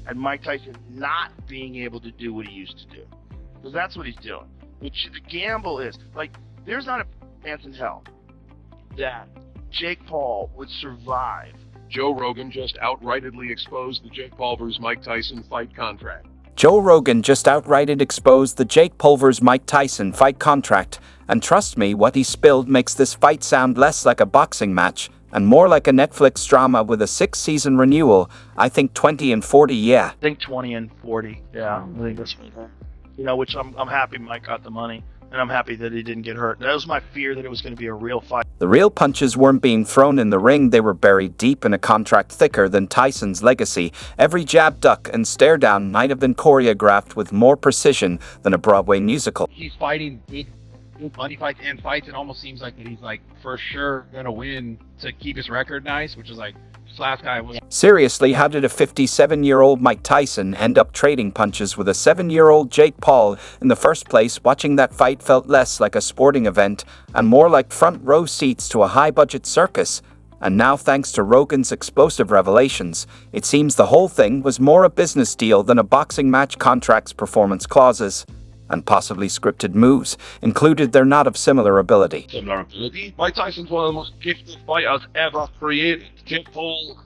and Mike Tyson not being able to do what he used to do. Because that's what he's doing. Which the gamble is, like, there's not a chance in hell that Jake Paul would survive. Joe Rogan just outrightedly exposed the Jake Paul vs. Mike Tyson fight contract. Joe Rogan just outrighted exposed the Jake Paul vs. Mike Tyson fight contract, and trust me, what he spilled makes this fight sound less like a boxing match and more like a Netflix drama with a 6-season renewal. I think 20 and 40, yeah. I think 20 and 40, yeah. I think that's, you know, which I'm happy Mike got the money, and I'm happy that he didn't get hurt. That was my fear, that it was going to be a real fight. The real punches weren't being thrown in the ring, they were buried deep in a contract thicker than Tyson's legacy. Every jab, duck, and stare down might have been choreographed with more precision than a Broadway musical. He's fighting big money fights and fights. It almost seems like that he's like for sure gonna win to keep his record nice, which is like this last guy was. Seriously, how did a 57-year-old Mike Tyson end up trading punches with a 7-year-old Jake Paul in the first place? Watching that fight felt less like a sporting event and more like front row seats to a high-budget circus. And now, thanks to Rogan's explosive revelations, it seems the whole thing was more a business deal than a boxing match. Contracts, performance clauses, and possibly scripted moves included. They're not of similar ability. Similar ability? Mike Tyson's one of the most gifted fighters ever created. Jake Paul,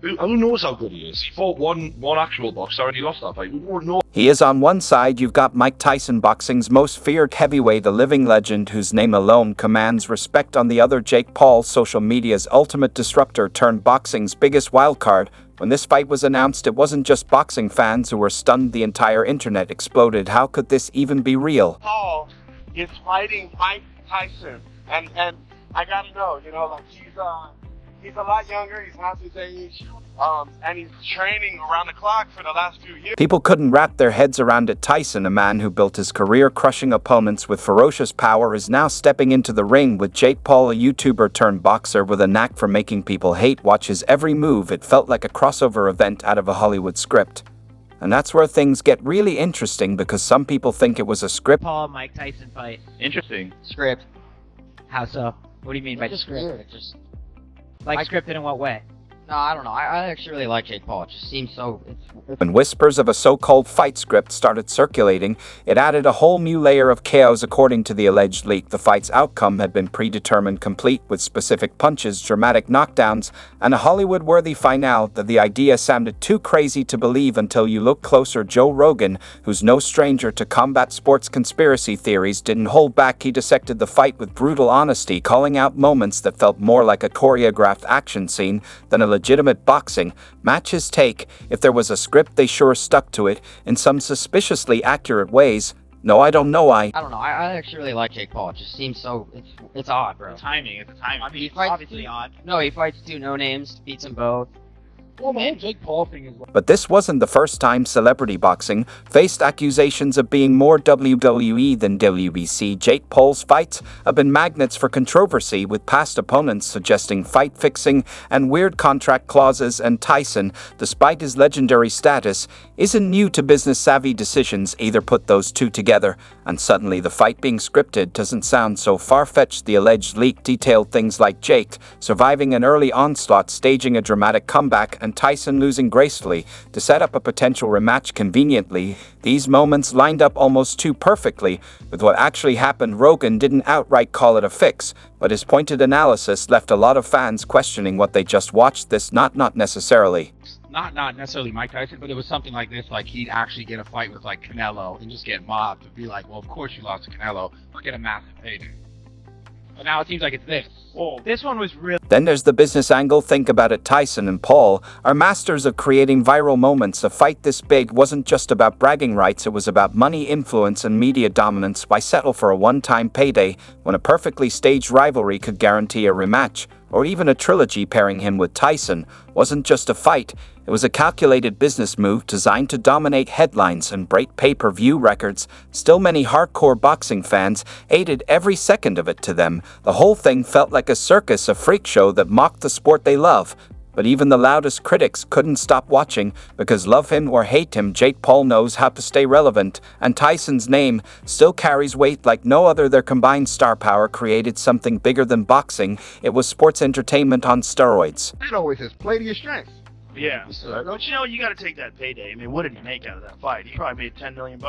who knows how good he is? He fought one actual boxer and he lost that fight. We don't know. He is on one side, you've got Mike Tyson, boxing's most feared heavyweight, a living legend whose name alone commands respect. On the other, Jake Paul, social media's ultimate disruptor turned boxing's biggest wildcard. When this fight was announced, it wasn't just boxing fans who were stunned. The entire internet exploded. How could this even be real? Paul is fighting Mike Tyson, and I gotta know, you know, like he's a lot younger, he's half his age, and he's training around the clock for the last few years. People couldn't wrap their heads around it. Tyson, a man who built his career crushing opponents with ferocious power, is now stepping into the ring with Jake Paul, a YouTuber turned boxer with a knack for making people hate watch his every move. It felt like a crossover event out of a Hollywood script. And that's where things get really interesting, because some people think it was a script. Paul Mike Tyson fight. Interesting. Script. How so? What do you mean by Just script? weird. Just Like scripted in what way? no, I don't know. I actually really like Jake Paul. It just seems so. When whispers of a so-called fight script started circulating, it added a whole new layer of chaos. According to the alleged leak, the fight's outcome had been predetermined, complete with specific punches, dramatic knockdowns, and a Hollywood-worthy finale. That the idea sounded too crazy to believe until you look closer. Joe Rogan, who's no stranger to combat sports conspiracy theories, didn't hold back. He dissected the fight with brutal honesty, calling out moments that felt more like a choreographed action scene than a legitimate boxing match. His take: if there was a script, they sure stuck to it in some suspiciously accurate ways. No, I don't know. I don't know. I actually really like Jake Paul. It just seems so. It's odd, bro. It's the timing. I mean, it's fights obviously odd. No, he fights two no names, beats them both. Well, the whole Jake Paul thing is like, But this wasn't the first time celebrity boxing faced accusations of being more WWE than WBC. Jake Paul's fights have been magnets for controversy, with past opponents suggesting fight fixing and weird contract clauses. And Tyson, despite his legendary status, isn't new to business-savvy decisions. Either put those two together, and suddenly the fight being scripted doesn't sound so far-fetched. The alleged leak detailed things like Jake surviving an early onslaught, staging a dramatic comeback, and Tyson losing gracefully to set up a potential rematch conveniently. These moments lined up almost too perfectly with what actually happened. Rogan didn't outright call it a fix, but his pointed analysis left a lot of fans questioning what they just watched. This not necessarily. not necessarily Mike Tyson, but it was something like this. Like he'd actually get a fight with like Canelo and just get mobbed to be like, well, of course you lost to Canelo. Or get a massive payday. But now it seems like it's this. Oh, this one was real. Then there's the business angle. Think about it. Tyson and Paul are masters of creating viral moments. A fight this big wasn't just about bragging rights, it was about money, influence, and media dominance. Why settle for a one-time payday when a perfectly staged rivalry could guarantee a rematch? Or even a trilogy. Pairing him with Tyson wasn't just a fight, it was a calculated business move designed to dominate headlines and break pay-per-view records. Still, many hardcore boxing fans hated every second of it. To them, the whole thing felt like a circus, a freak show that mocked the sport they love. But even the loudest critics couldn't stop watching, because love him or hate him, Jake Paul knows how to stay relevant, and Tyson's name still carries weight like no other. Their combined star power created something bigger than boxing. It was sports entertainment on steroids. That always says play to your strengths. Yeah. But you know, you got to take that payday. I mean, what did he make out of that fight? He probably made $10 million.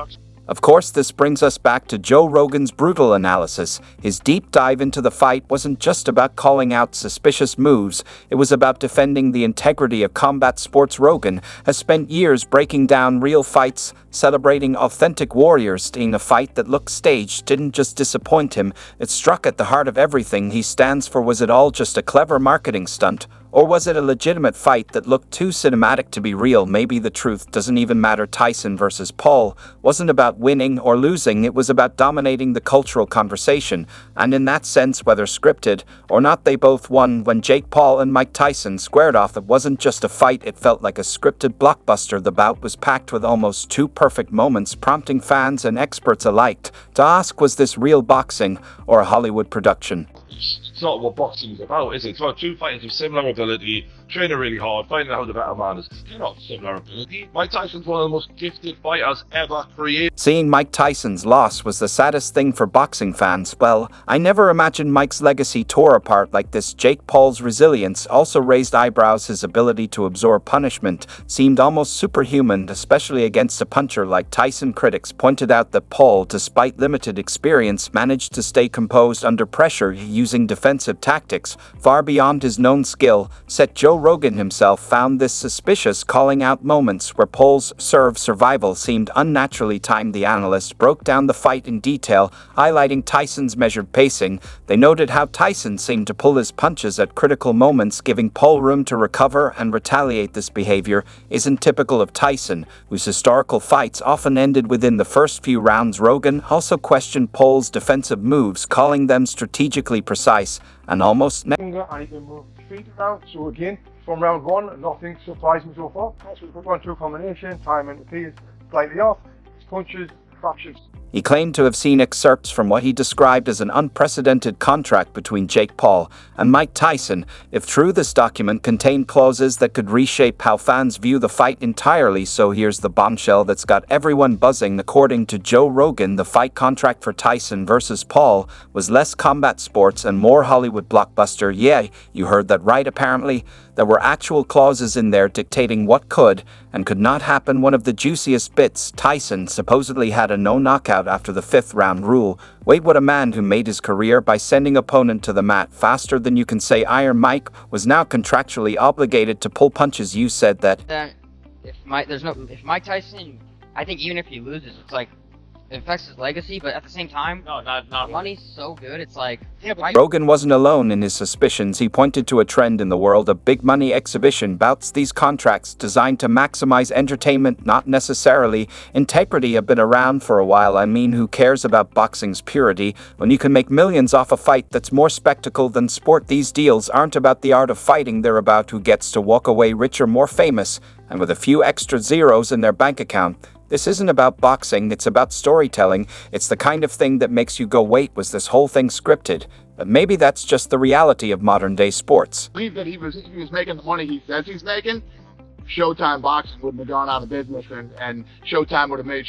Of course, this brings us back to Joe Rogan's brutal analysis. His deep dive into the fight wasn't just about calling out suspicious moves, it was about defending the integrity of combat sports. Rogan has spent years breaking down real fights, celebrating authentic warriors. Seeing a fight that looked staged didn't just disappoint him, it struck at the heart of everything he stands for. Was it all just a clever marketing stunt? Or was it a legitimate fight that looked too cinematic to be real? Maybe the truth doesn't even matter. Tyson versus Paul wasn't about winning or losing, it was about dominating the cultural conversation. And in that sense, whether scripted or not, they both won. When Jake Paul and Mike Tyson squared off, it wasn't just a fight, it felt like a scripted blockbuster. The bout was packed with almost two perfect moments, prompting fans and experts alike to ask, was this real boxing or a Hollywood production? It's not what boxing is about, is it? It's about two fighters of similar ability, training really hard, finding out who the better man is. They're not similar ability. Mike Tyson's one of the most gifted fighters ever created. Seeing Mike Tyson's loss was the saddest thing for boxing fans. Well, I never imagined Mike's legacy tore apart like this. Jake Paul's resilience also raised eyebrows. His ability to absorb punishment seemed almost superhuman, especially against a puncher like Tyson. Critics pointed out that Paul, despite limited experience, managed to stay composed under pressure, using defensive tactics far beyond his known skill set. Joe Rogan himself found this suspicious, calling out moments where Paul's survival seemed unnaturally timed. The analyst broke down the fight in detail, highlighting Tyson's measured pacing. They noted how Tyson seemed to pull his punches at critical moments, giving Paul room to recover and retaliate. This behavior isn't typical of Tyson, whose historical fights often ended within the first few rounds. Rogan also questioned Paul's defensive moves, calling them strategically precise and almost And he can move feet around. So again, from round one, nothing surprised me so far. That's a good 1-2 combination. Timing appears slightly off. His punches, fractions. He claimed to have seen excerpts from what he described as an unprecedented contract between Jake Paul and Mike Tyson. If true, this document contained clauses that could reshape how fans view the fight entirely. So here's the bombshell that's got everyone buzzing. According to Joe Rogan, the fight contract for Tyson versus Paul was less combat sports and more Hollywood blockbuster. Yeah, you heard that right. Apparently, there were actual clauses in there dictating what could and could not happen. One of the juiciest bits, Tyson supposedly had a no knockout after the 5th round rule. Wait, what? A man who made his career by sending opponent to the mat faster than you can say Iron Mike was now contractually obligated to pull punches. You said that If Mike Tyson, I think even if he loses, it's like it affects his legacy, but at the same time, No, not money's so good. It's like, Yeah, but Rogan wasn't alone in his suspicions. He pointed to a trend in the world of big money exhibition bouts. These contracts designed to maximize entertainment, not necessarily integrity, have been around for a while. I mean, who cares about boxing's purity when you can make millions off a fight that's more spectacle than sport? These deals aren't about the art of fighting, they're about who gets to walk away richer, more famous, and with a few extra zeros in their bank account. This isn't about boxing, it's about storytelling. It's the kind of thing that makes you go, wait, was this whole thing scripted? But maybe that's just the reality of modern-day sports. Believe that he was making the money he says he's making, Showtime Boxing wouldn't have gone out of business, and Showtime would have made